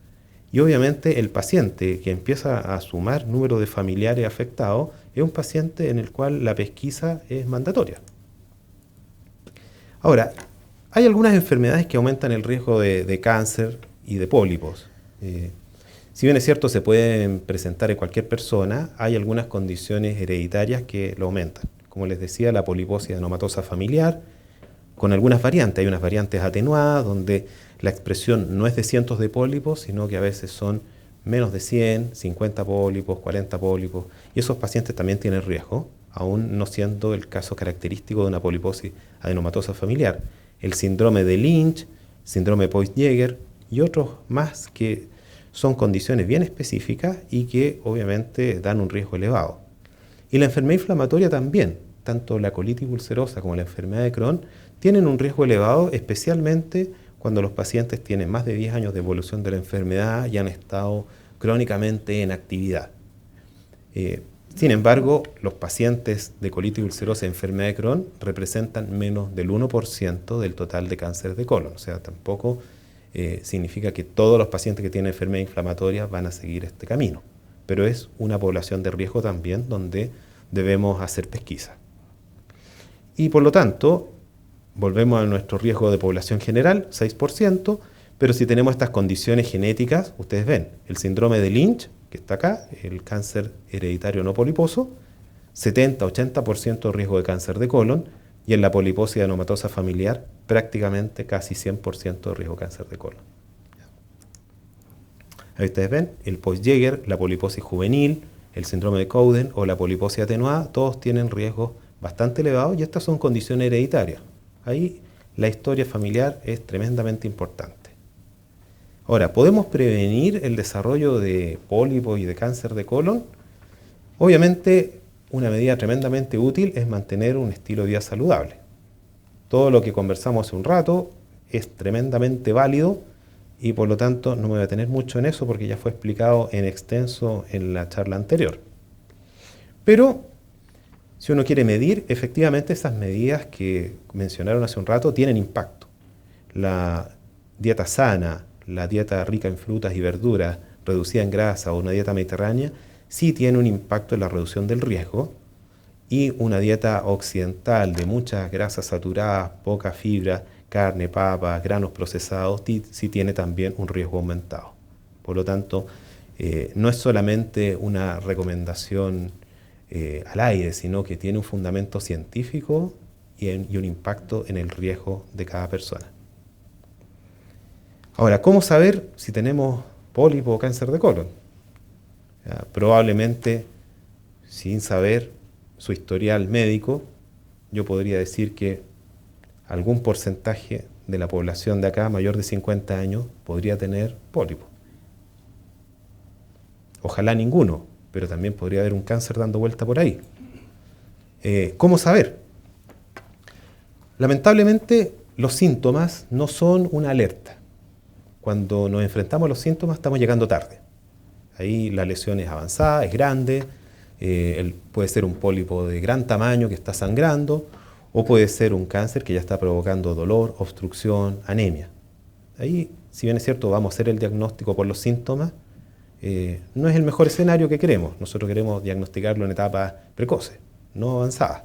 y obviamente el paciente que empieza a sumar número de familiares afectados es un paciente en el cual la pesquisa es mandatoria. Ahora, hay algunas enfermedades que aumentan el riesgo de cáncer y de pólipos. Si bien es cierto, se pueden presentar en cualquier persona, hay algunas condiciones hereditarias que lo aumentan. Como les decía, la poliposis adenomatosa familiar, con algunas variantes. Hay unas variantes atenuadas, donde la expresión no es de cientos de pólipos, sino que a veces son menos de 100, 50 pólipos, 40 pólipos. Y esos pacientes también tienen riesgo, aún no siendo el caso característico de una poliposis adenomatosa familiar. El síndrome de Lynch, síndrome de Poisson-Jäger y otros más que son condiciones bien específicas y que obviamente dan un riesgo elevado. Y la enfermedad inflamatoria también, tanto la colitis ulcerosa como la enfermedad de Crohn, tienen un riesgo elevado, especialmente cuando los pacientes tienen más de 10 años de evolución de la enfermedad y han estado crónicamente en actividad. Sin embargo, los pacientes de colitis ulcerosa y enfermedad de Crohn representan menos del 1% del total de cáncer de colon. O sea, tampoco significa que todos los pacientes que tienen enfermedad inflamatoria van a seguir este camino. Pero es una población de riesgo también donde debemos hacer pesquisa. Y por lo tanto, volvemos a nuestro riesgo de población general, 6%, pero si tenemos estas condiciones genéticas, ustedes ven, el síndrome de Lynch, que está acá, el cáncer hereditario no poliposo, 70-80% de riesgo de cáncer de colon, y en la poliposis adenomatosa familiar, prácticamente casi 100% de riesgo de cáncer de colon. Ahí ustedes ven, el Poisson-Jäger, la poliposis juvenil, el síndrome de Cowden o la poliposis atenuada, todos tienen riesgos bastante elevados y estas son condiciones hereditarias. Ahí la historia familiar es tremendamente importante. Ahora, ¿podemos prevenir el desarrollo de pólipos y de cáncer de colon? Obviamente, una medida tremendamente útil es mantener un estilo de vida saludable. Todo lo que conversamos hace un rato es tremendamente válido, y por lo tanto no me voy a detener mucho en eso porque ya fue explicado en extenso en la charla anterior. Pero si uno quiere medir, efectivamente esas medidas que mencionaron hace un rato tienen impacto. La dieta sana, la dieta rica en frutas y verduras, reducida en grasa o una dieta mediterránea, sí tiene un impacto en la reducción del riesgo, y una dieta occidental de muchas grasas saturadas, poca fibra, carne, papas, granos procesados, sí tiene también un riesgo aumentado. Por lo tanto, no es solamente una recomendación al aire, sino que tiene un fundamento científico y un impacto en el riesgo de cada persona. Ahora, ¿cómo saber si tenemos pólipo o cáncer de colon? Probablemente, sin saber su historial médico, yo podría decir que algún porcentaje de la población de acá, mayor de 50 años, podría tener pólipo. Ojalá ninguno, pero también podría haber un cáncer dando vuelta por ahí. ¿Cómo saber? Lamentablemente, los síntomas no son una alerta. Cuando nos enfrentamos a los síntomas, estamos llegando tarde. Ahí la lesión es avanzada, es grande, puede ser un pólipo de gran tamaño que está sangrando, o puede ser un cáncer que ya está provocando dolor, obstrucción, anemia. Ahí, si bien es cierto, vamos a hacer el diagnóstico por los síntomas, no es el mejor escenario que queremos. Nosotros queremos diagnosticarlo en etapas precoces, no avanzadas.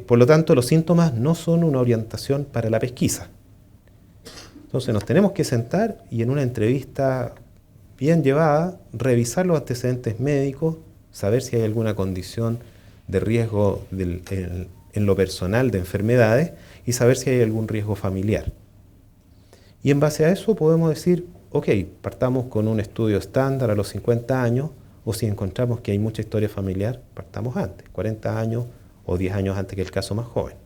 Por lo tanto, los síntomas no son una orientación para la pesquisa. Entonces nos tenemos que sentar y en una entrevista bien llevada, revisar los antecedentes médicos, saber si hay alguna condición de riesgo en lo personal de enfermedades y saber si hay algún riesgo familiar. Y en base a eso podemos decir, ok, partamos con un estudio estándar a los 50 años, o si encontramos que hay mucha historia familiar, partamos antes, 40 años o 10 años antes que el caso más joven.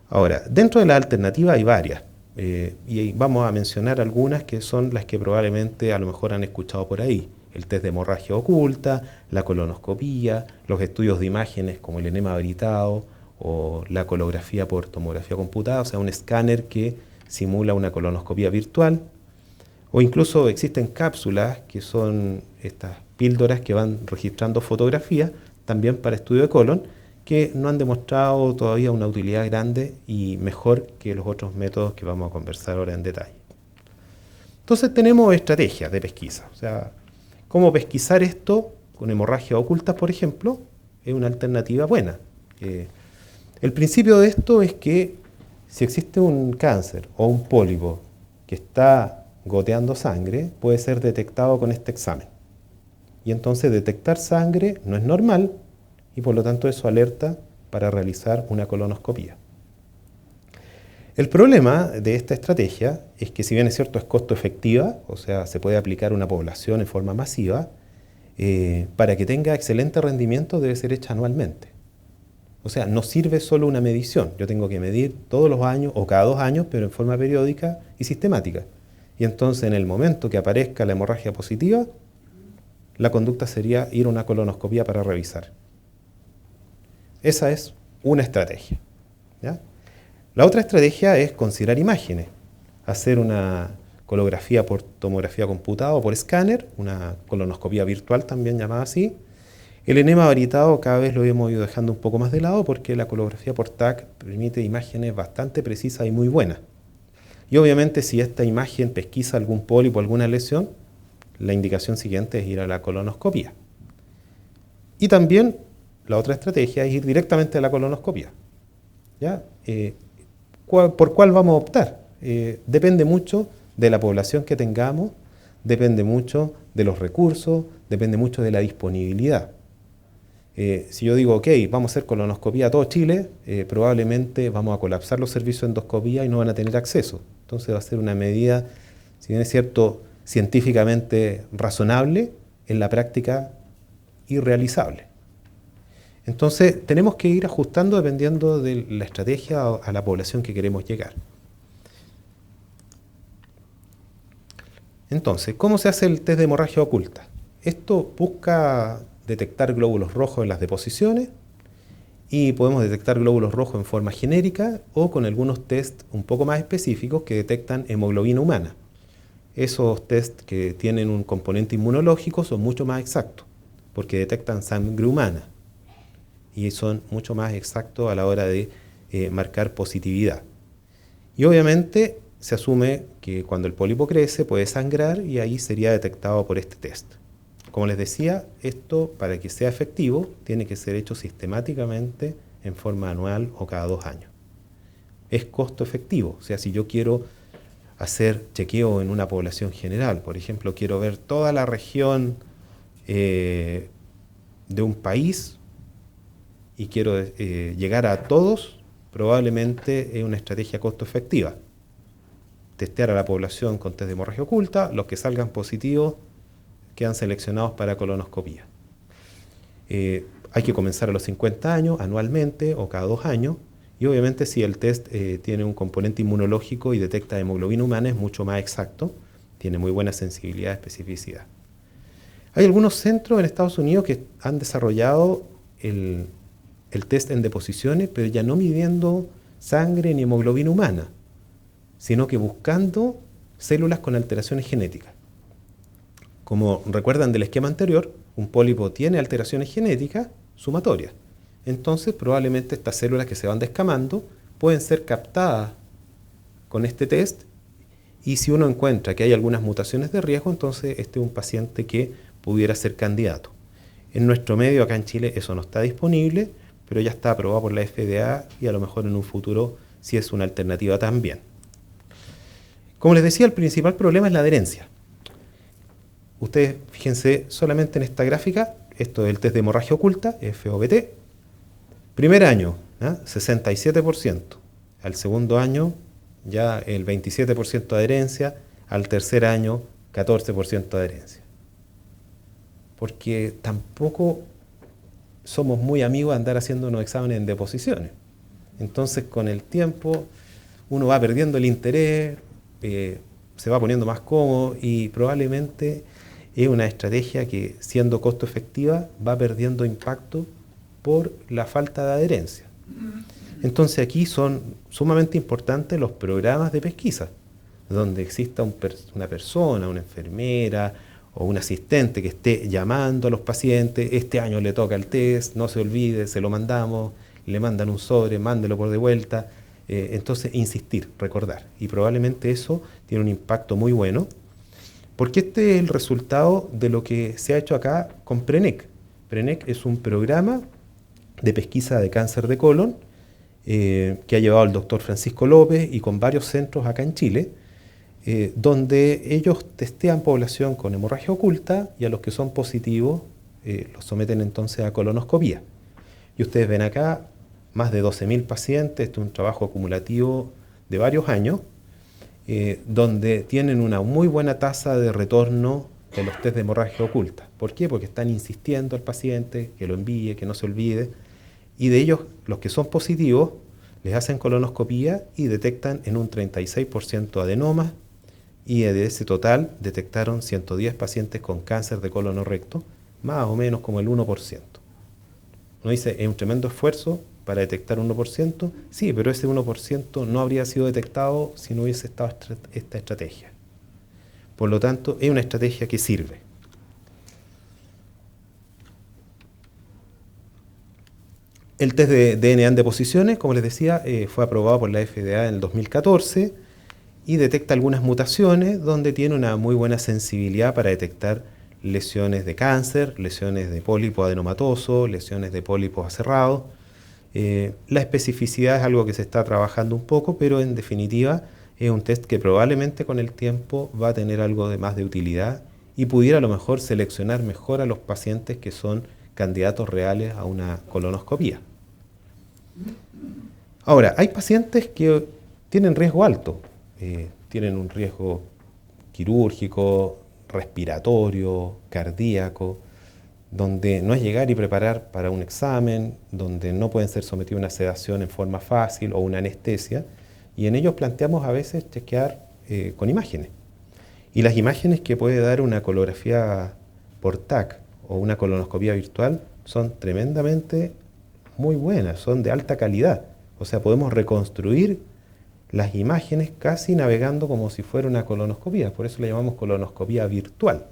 Ahora, dentro de la alternativa hay varias. Y vamos a mencionar algunas que son las que probablemente a lo mejor han escuchado por ahí. El test de hemorragia oculta, la colonoscopía, los estudios de imágenes como el enema abritado o la colografía por tomografía computada, o sea, un escáner que simula una colonoscopía virtual. O incluso existen cápsulas que son estas píldoras que van registrando fotografías también para estudio de colon, que no han demostrado todavía una utilidad grande y mejor que los otros métodos que vamos a conversar ahora en detalle. Entonces tenemos estrategias de pesquisa. O sea, cómo pesquisar esto con hemorragia oculta, por ejemplo, es una alternativa buena. El principio de esto es que si existe un cáncer o un pólipo que está goteando sangre, puede ser detectado con este examen. Y entonces detectar sangre no es normal, y por lo tanto eso alerta para realizar una colonoscopía. El problema de esta estrategia es que si bien es cierto es costo efectiva, o sea, se puede aplicar a una población en forma masiva, para que tenga excelente rendimiento debe ser hecha anualmente. O sea, no sirve solo una medición, yo tengo que medir todos los años o cada 2 años, pero en forma periódica y sistemática. Y entonces en el momento que aparezca la hemorragia positiva, la conducta sería ir a una colonoscopía para revisar. Esa es una estrategia, ¿ya? La otra estrategia es considerar imágenes, hacer una colografía por tomografía computada o por escáner, una colonoscopía virtual también llamada así. El enema abritado cada vez lo hemos ido dejando un poco más de lado porque la colografía por TAC permite imágenes bastante precisas y muy buenas. Y obviamente si esta imagen pesquisa algún pólipo o alguna lesión, la indicación siguiente es ir a la colonoscopía. Y también la otra estrategia es ir directamente a la colonoscopía. ¿Ya? ¿Por cuál vamos a optar? Depende mucho de la población que tengamos, depende mucho de los recursos, depende mucho de la disponibilidad. Si yo digo, ok, vamos a hacer colonoscopía a todo Chile, probablemente vamos a colapsar los servicios de endoscopía y no van a tener acceso. Entonces va a ser una medida, si bien es cierto, científicamente razonable, en la práctica irrealizable. Entonces tenemos que ir ajustando dependiendo de la estrategia a la población que queremos llegar. Entonces, ¿cómo se hace el test de hemorragia oculta? Esto busca detectar glóbulos rojos en las deposiciones y podemos detectar glóbulos rojos en forma genérica o con algunos test un poco más específicos que detectan hemoglobina humana. Esos test que tienen un componente inmunológico son mucho más exactos porque detectan sangre humana y son mucho más exactos a la hora de marcar positividad. Y obviamente se asume que cuando el pólipo crece puede sangrar y ahí sería detectado por este test. Como les decía, esto para que sea efectivo tiene que ser hecho sistemáticamente en forma anual o cada 2 años. Es costo efectivo, o sea, si yo quiero hacer chequeo en una población general, por ejemplo, quiero ver toda la región de un país y quiero llegar a todos, probablemente es una estrategia costo efectiva. Testear a la población con test de hemorragia oculta, los que salgan positivos quedan seleccionados para colonoscopía. Hay que comenzar a los 50 años, anualmente o cada 2 años, y obviamente si el test tiene un componente inmunológico y detecta hemoglobina humana es mucho más exacto, tiene muy buena sensibilidad y especificidad. Hay algunos centros en Estados Unidos que han desarrollado el test en deposiciones, pero ya no midiendo sangre ni hemoglobina humana, sino que buscando células con alteraciones genéticas. Como recuerdan del esquema anterior, un pólipo tiene alteraciones genéticas sumatorias. Entonces, probablemente estas células que se van descamando pueden ser captadas con este test y si uno encuentra que hay algunas mutaciones de riesgo, entonces este es un paciente que pudiera ser candidato. En nuestro medio, acá en Chile, eso no está disponible, pero ya está aprobado por la FDA y a lo mejor en un futuro sí es una alternativa también. Como les decía, el principal problema es la adherencia. Ustedes fíjense solamente en esta gráfica, esto es el test de hemorragia oculta, FOBT. Primer año, 67%. Al segundo año, ya el 27% de adherencia. Al tercer año, 14% de adherencia. Porque tampoco somos muy amigos de andar haciendo unos exámenes en deposiciones. Entonces, con el tiempo, uno va perdiendo el interés, se va poniendo más cómodo y probablemente es una estrategia que, siendo costo efectiva, va perdiendo impacto por la falta de adherencia. Entonces aquí son sumamente importantes los programas de pesquisa, donde exista una persona, una enfermera o un asistente que esté llamando a los pacientes, este año le toca el test, no se olvide, se lo mandamos, le mandan un sobre, mándelo por de vuelta. Entonces insistir, recordar. Y probablemente eso tiene un impacto muy bueno, porque este es el resultado de lo que se ha hecho acá con PRENEC. PRENEC es un programa de pesquisa de cáncer de colon que ha llevado el doctor Francisco López y con varios centros acá en Chile, donde ellos testean población con hemorragia oculta y a los que son positivos los someten entonces a colonoscopía. Y ustedes ven acá más de 12.000 pacientes, esto es un trabajo acumulativo de varios años, donde tienen una muy buena tasa de retorno de los test de hemorragia oculta. ¿Por qué? Porque están insistiendo al paciente que lo envíe, que no se olvide, y de ellos, los que son positivos, les hacen colonoscopía y detectan en un 36% adenomas, y de ese total detectaron 110 pacientes con cáncer de colon o recto, más o menos como el 1%. Uno dice, es un tremendo esfuerzo para detectar 1%, sí, pero ese 1% no habría sido detectado si no hubiese estado esta estrategia. Por lo tanto, es una estrategia que sirve. El test de DNA en deposiciones, como les decía, fue aprobado por la FDA en el 2014 y detecta algunas mutaciones donde tiene una muy buena sensibilidad para detectar lesiones de cáncer, lesiones de pólipo adenomatoso, lesiones de pólipos aserrados. La especificidad es algo que se está trabajando un poco, pero en definitiva es un test que probablemente con el tiempo va a tener algo de más de utilidad y pudiera a lo mejor seleccionar mejor a los pacientes que son candidatos reales a una colonoscopía. Ahora, hay pacientes que tienen riesgo alto, tienen un riesgo quirúrgico, respiratorio, cardíaco, donde no es llegar y preparar para un examen, donde no pueden ser sometidos a una sedación en forma fácil o una anestesia, y en ellos planteamos a veces chequear con imágenes. Y las imágenes que puede dar una colografía por TAC o una colonoscopía virtual son tremendamente muy buenas, son de alta calidad. O sea, podemos reconstruir las imágenes casi navegando como si fuera una colonoscopía. Por eso le llamamos colonoscopía virtual.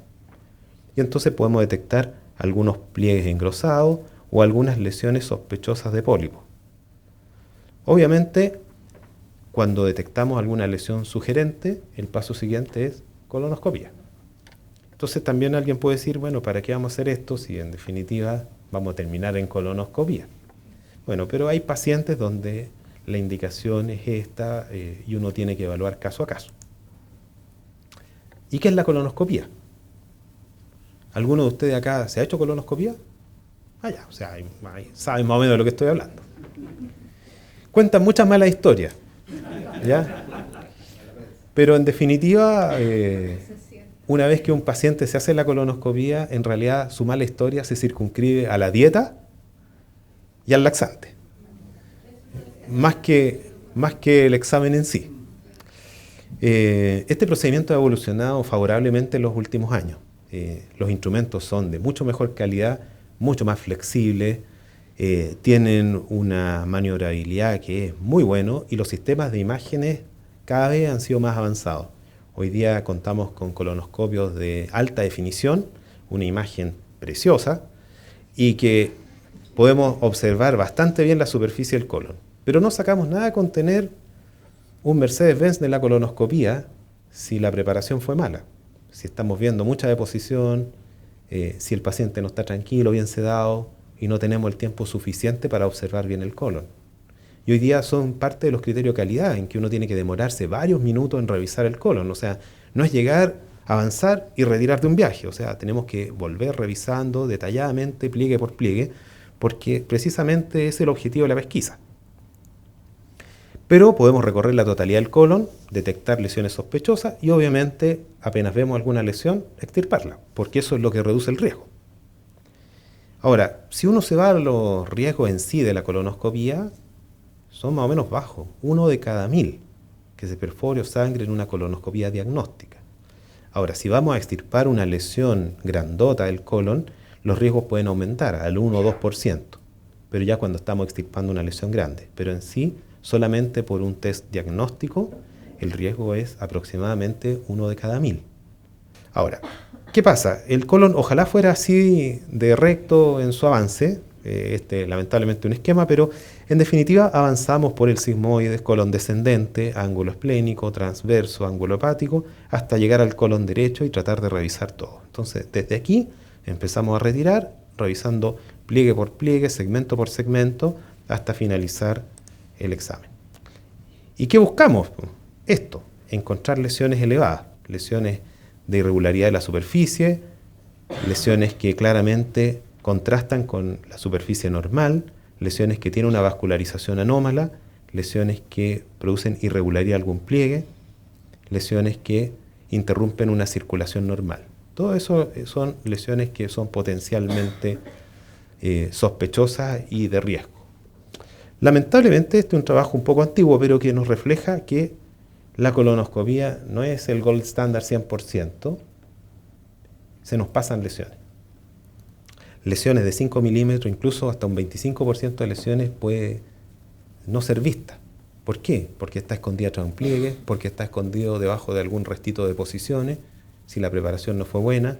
Y entonces podemos detectar algunos pliegues engrosados o algunas lesiones sospechosas de pólipo. Obviamente, cuando detectamos alguna lesión sugerente, el paso siguiente es colonoscopía. Entonces también alguien puede decir, bueno, ¿para qué vamos a hacer esto si en definitiva vamos a terminar en colonoscopía? Bueno, pero hay pacientes donde la indicación es esta y uno tiene que evaluar caso a caso. ¿Y qué es la colonoscopía? ¿Alguno de ustedes acá se ha hecho colonoscopía? Ah, ya, o sea, saben más o menos de lo que estoy hablando. Cuentan muchas malas historias, ¿ya? Pero en definitiva, una vez que un paciente se hace la colonoscopía, en realidad su mala historia se circunscribe a la dieta y al laxante, más que el examen en sí. Este procedimiento ha evolucionado favorablemente en los últimos años. Los instrumentos son de mucho mejor calidad, mucho más flexibles, tienen una maniobrabilidad que es muy bueno y los sistemas de imágenes cada vez han sido más avanzados. Hoy día contamos con colonoscopios de alta definición, una imagen preciosa y que podemos observar bastante bien la superficie del colon. Pero no sacamos nada con tener un Mercedes-Benz de la colonoscopía si la preparación fue mala. Si estamos viendo mucha deposición, si el paciente no está tranquilo, bien sedado y no tenemos el tiempo suficiente para observar bien el colon. Y hoy día son parte de los criterios de calidad en que uno tiene que demorarse varios minutos en revisar el colon. O sea, no es llegar, avanzar y retirar de un viaje. O sea, tenemos que volver revisando detalladamente, pliegue por pliegue, porque precisamente es el objetivo de la pesquisa. Pero podemos recorrer la totalidad del colon, detectar lesiones sospechosas y obviamente apenas vemos alguna lesión, extirparla, porque eso es lo que reduce el riesgo. Ahora, si uno se va a los riesgos en sí de la colonoscopía, son más o menos bajos, 1 de cada 1000 que se perfore sangre en una colonoscopía diagnóstica. Ahora, si vamos a extirpar una lesión grandota del colon, los riesgos pueden aumentar al 1 o 2%, pero ya cuando estamos extirpando una lesión grande. Pero en sí, solamente por un test diagnóstico, el riesgo es aproximadamente 1 de cada 1000. Ahora, ¿qué pasa? El colon ojalá fuera así de recto en su avance, lamentablemente un esquema, pero en definitiva avanzamos por el sigmoide, colon descendente, ángulo esplénico, transverso, ángulo hepático, hasta llegar al colon derecho y tratar de revisar todo. Entonces, desde aquí empezamos a retirar, revisando pliegue por pliegue, segmento por segmento, hasta finalizar el examen. ¿Y qué buscamos? Esto, encontrar lesiones elevadas, lesiones de irregularidad de la superficie, lesiones que claramente contrastan con la superficie normal, lesiones que tienen una vascularización anómala, lesiones que producen irregularidad de algún pliegue, lesiones que interrumpen una circulación normal. Todo eso son lesiones que son potencialmente sospechosas y de riesgo. Lamentablemente este es un trabajo un poco antiguo, pero que nos refleja que la colonoscopía no es el gold standard 100%, se nos pasan lesiones. Lesiones de 5 milímetros, incluso hasta un 25% de lesiones puede no ser vista. ¿Por qué? Porque está escondida tras un pliegue, porque está escondido debajo de algún restito de posiciones, si la preparación no fue buena,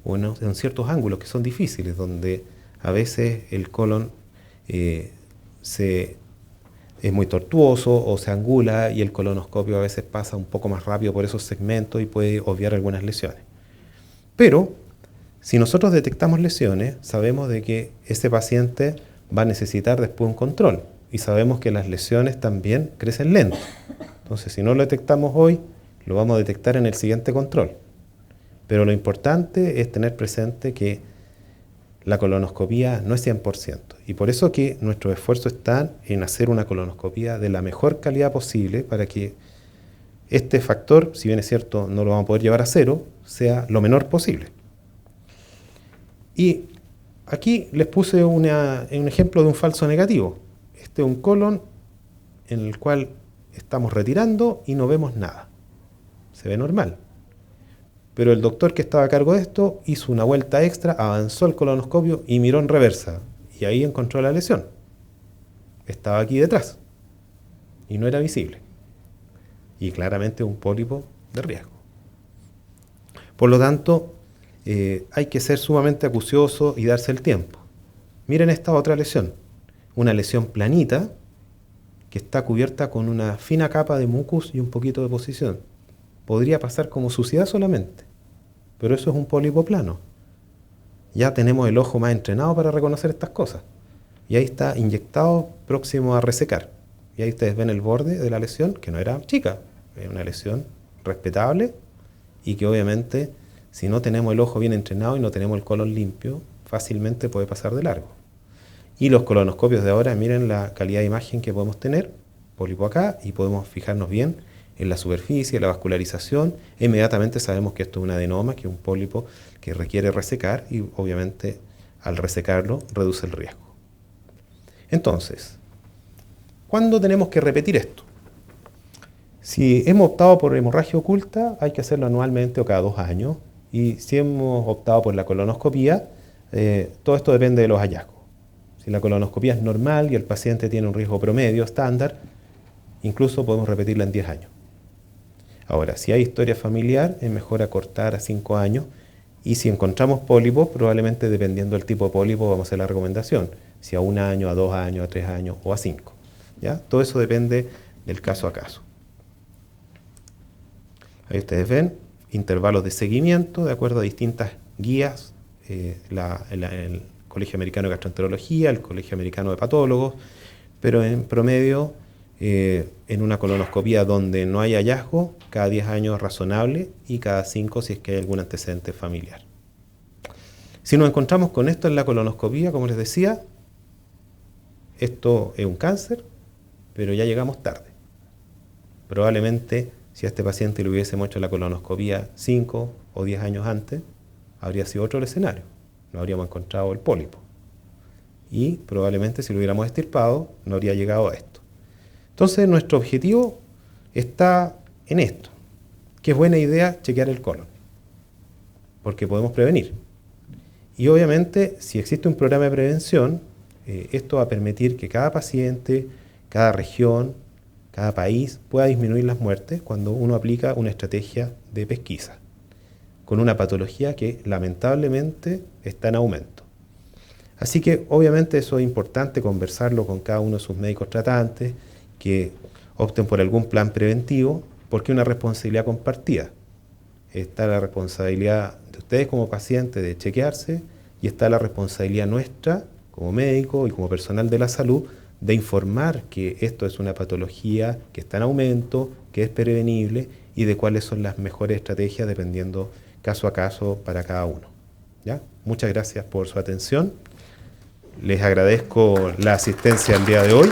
o en ciertos ángulos que son difíciles, donde a veces el colon es muy tortuoso o se angula y el colonoscopio a veces pasa un poco más rápido por esos segmentos y puede obviar algunas lesiones. Pero si nosotros detectamos lesiones, sabemos de que ese paciente va a necesitar después un control y sabemos que las lesiones también crecen lento. Entonces, si no lo detectamos hoy, lo vamos a detectar en el siguiente control. Pero lo importante es tener presente que la colonoscopía no es 100%. Y por eso que nuestros esfuerzos están en hacer una colonoscopía de la mejor calidad posible para que este factor, si bien es cierto, no lo vamos a poder llevar a cero, sea lo menor posible. Y aquí les puse un ejemplo de un falso negativo. Este es un colon en el cual estamos retirando y no vemos nada. Se ve normal. Pero el doctor que estaba a cargo de esto hizo una vuelta extra, avanzó el colonoscopio y miró en reversa. Y ahí encontró la lesión. estaba aquí detrás y no era visible. Y claramente un pólipo de riesgo. Por lo tanto, hay que ser sumamente acucioso y darse el tiempo. Miren esta otra lesión, una lesión planita que está cubierta con una fina capa de mucus y un poquito de posición. Podría pasar como suciedad solamente, pero eso es un pólipo plano. Ya tenemos el ojo más entrenado para reconocer estas cosas. Y ahí está inyectado, próximo a resecar. Y ahí ustedes ven el borde de la lesión, que no era chica, es una lesión respetable y que obviamente, si no tenemos el ojo bien entrenado y no tenemos el colon limpio, fácilmente puede pasar de largo. Y los colonoscopios de ahora, miren la calidad de imagen que podemos tener, pólipo acá, y podemos fijarnos bien en la superficie, la vascularización. Inmediatamente sabemos que esto es un adenoma, que es un pólipo que requiere resecar y obviamente al resecarlo reduce el riesgo. Entonces, ¿cuándo tenemos que repetir esto? Si hemos optado por hemorragia oculta, hay que hacerlo anualmente o cada 2 años. Y si hemos optado por la colonoscopía, todo esto depende de los hallazgos. Si la colonoscopía es normal y el paciente tiene un riesgo promedio estándar, incluso podemos repetirla en 10 años. Ahora, si hay historia familiar, es mejor acortar a 5 años. Y si encontramos pólipos, probablemente dependiendo del tipo de pólipo, vamos a hacer la recomendación. Si a 1 año, a 2 años, a 3 años o a 5. ¿Ya? Todo eso depende del caso a caso. Ahí ustedes ven intervalos de seguimiento de acuerdo a distintas guías, el Colegio Americano de Gastroenterología, el Colegio Americano de Patólogos, pero en promedio, en una colonoscopía donde no hay hallazgo, cada 10 años es razonable y cada 5 si es que hay algún antecedente familiar. Si nos encontramos con esto en la colonoscopía, como les decía, esto es un cáncer, pero ya llegamos tarde. Probablemente, si a este paciente le hubiésemos hecho la colonoscopía 5 o 10 años antes, habría sido otro el escenario. No habríamos encontrado el pólipo. Y probablemente si lo hubiéramos extirpado, no habría llegado a esto. Entonces, nuestro objetivo está en esto, que es buena idea chequear el colon, porque podemos prevenir. Y obviamente, si existe un programa de prevención, esto va a permitir que cada paciente, cada región, cada país pueda disminuir las muertes cuando uno aplica una estrategia de pesquisa con una patología que lamentablemente está en aumento. Así que obviamente eso es importante conversarlo con cada uno de sus médicos tratantes, que opten por algún plan preventivo, porque es una responsabilidad compartida. Está la responsabilidad de ustedes como pacientes de chequearse y está la responsabilidad nuestra como médico y como personal de la salud de informar que esto es una patología que está en aumento, que es prevenible y de cuáles son las mejores estrategias dependiendo caso a caso para cada uno. ¿Ya? Muchas gracias por su atención. Les agradezco la asistencia el día de hoy.